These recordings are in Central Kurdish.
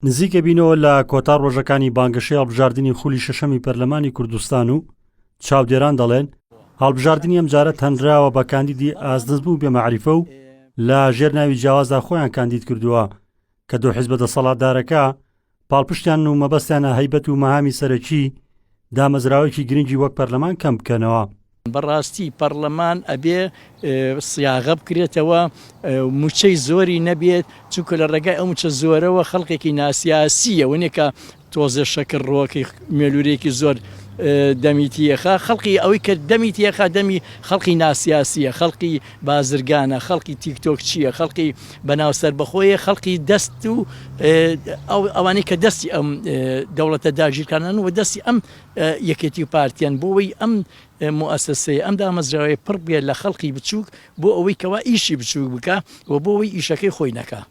نزیکە بینەوە لە کۆتا ڕۆژەکانی بانگەشەی هەڵبژاردننی خولی شەشەمی پەرلەمانی کوردستان و چاودێران دەڵێن هەڵبژاردننی ئەم جارە تەنراوە بە کاندیدی ئازدەست بوو بێمەعریفە و لە ژێرناوی جیاوازدا خۆیان کاندید کردووە کە دوو حیزب دەسەڵاتدارەکە پاڵپشتیان و مەبەستیانە هەیبەت و مەهامی سەرەکی دامەزراوەیەکی گرنگی وەک پەرلەمان کەم بکەنەوە. بەڕاستی پەرلەمان ئەبێ سیاغە بکرێتەوە موچەی زۆری نەبێت چونکە لە ڕێگای ئەو موچە زۆرەوە خەڵقێکی ناسیاسیە وەنێکە تۆزە شەکر ڕۆکی مێلورێکی زۆر دەمیتیەخە خەڵقی ئەوەی کە دەمیتیەخە دەمی خەڵقی ناسیاسیە خەڵقی بازرگانە خەڵقی تیکتۆک چییە خەڵقی بەناوسەر بەخۆیە خەڵقی دەست و ئەوانەی کە دەستی ئەم دەوڵەتە داگیرکانن و دەستی ئەم یەکێتی و پارتیان بۆەوەی ئەم مؤسسەیە ئەم دامەزراوەیە پڕ بێت لە خەڵقی بچووک بۆ ئەوەی کەوا ئیشی بچووک بکە و بۆ ئەوەی ئیشەکەی خۆی نەکە.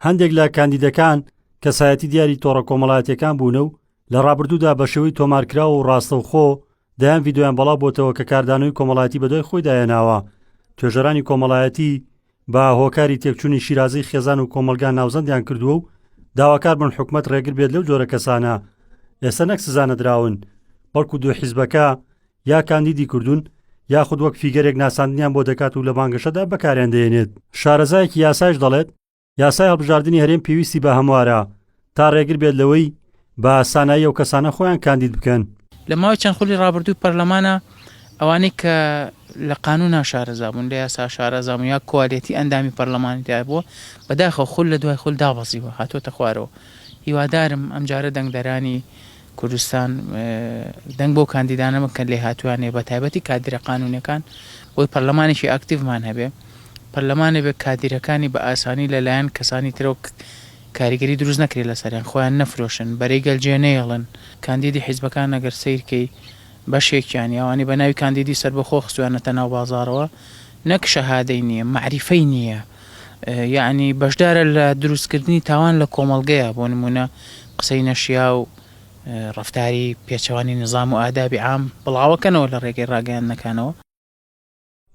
هەندێک لە کاندیدەکان کەسایەتی دیاری تۆڕە کۆمەڵایەتیەکان بوونە و لە ڕابردوودا بە شێوەی تۆمارکراوە و ڕاستەوخۆ دەیان ڤیددیۆیان بەڵاو بۆتەوە کە کاردانەوەی کۆمەڵایەتی بەدوای خۆی دایەناوە. توێژەرانی کۆمەڵایەتی بە هۆکاری تێکچوونی شیرازەی خێزان و کۆمەلگا ناوزەندیان کردووە و داواکار بن حکومەت ڕێگر بێت لەو جۆرە کەسانە. ئێستا نەک سزانەدراون بەڵکو دوو حیزبەکە یا کاندیدی کردوون یاخود وەک فیگەرێک ناساندنیان بۆ دەکات و لە بانگەشەدا بەکاریان دێنێت. شارەزایەکی یاسایش دەڵێت یاسای هەڵبژاردننی هەرێم پێویستی بە هەموارە تا ڕێگر بێت لەوەی بە سانایی و کەسانە خۆیان کاندید بکەن. لە ماوەی چەند خولی ڕابردوو پەرلەمانە ئەوانەی کە لە قانونا شارەزا بوون لە یاسا شارەزا بوون یا کۆالێتی ئەندامی پەرلەمانیدا بووە بەداخەوە خول لە دوای خول دابەزیوە هاتۆتە خوارەوە. هیوادارم ئەم جارە دەنگدەرانی کوردستان دەنگ بۆ کاندیدانە بکەن لێ هاتووانێ بە تایبەتی کادرە قانونیەکان بۆی پەرلەمانێکی ئاکتیڤمان هەبێ پەرلەمانێ بێ کادیرەکانی بە ئاسانی لەلایەن کەسانی ترەوە کاریگەری دروست نەکرێت لە سەریان خۆیان نەفرۆشن بەرەی گەلجێنەیەڵن کاندیدی حیزبەکان ئەگەر سیرکەی بەشێکیان یاوانی بە ناوی کاندیدی سەربەخۆ خستویانەتە ناو بازاڕەوە نەک شەهادەی نییە معریفەی نییە یعنی بەشدارە لە دروستکردنی تاوان لە کۆمەڵگەیە بۆ نمونە قسەی نەشیا و ڕفتاری پێچەوانی نظام و ئادابی عام بڵاوەکەنەوە لە ڕێگەی ڕاگەیاندنەکانەوە.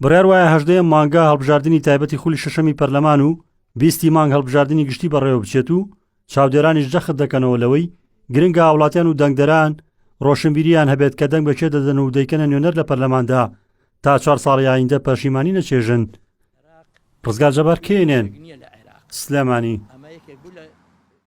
بڕیار وایە 18 مانگە هەڵبژاردننی تایبەتی خولی شەشەمی پەرلەمان و 20 مانگ هەڵبژاردننی گشتی بەڕێوە بچێت و چاودێرانیش جەخت دەکەنەوە لەوەی گرنگە هاوڵاتیان و دەنگدەران ڕۆشنبیریان هەبێت کە دەنگ بەکێ دەدەن و دەیکەنە نوێنەر لە پەرلەماندا تا 4 ساڵی ئایندە پەشیمانی نەچێژن. ڕزگار جەبار کێنێن سلێمانی.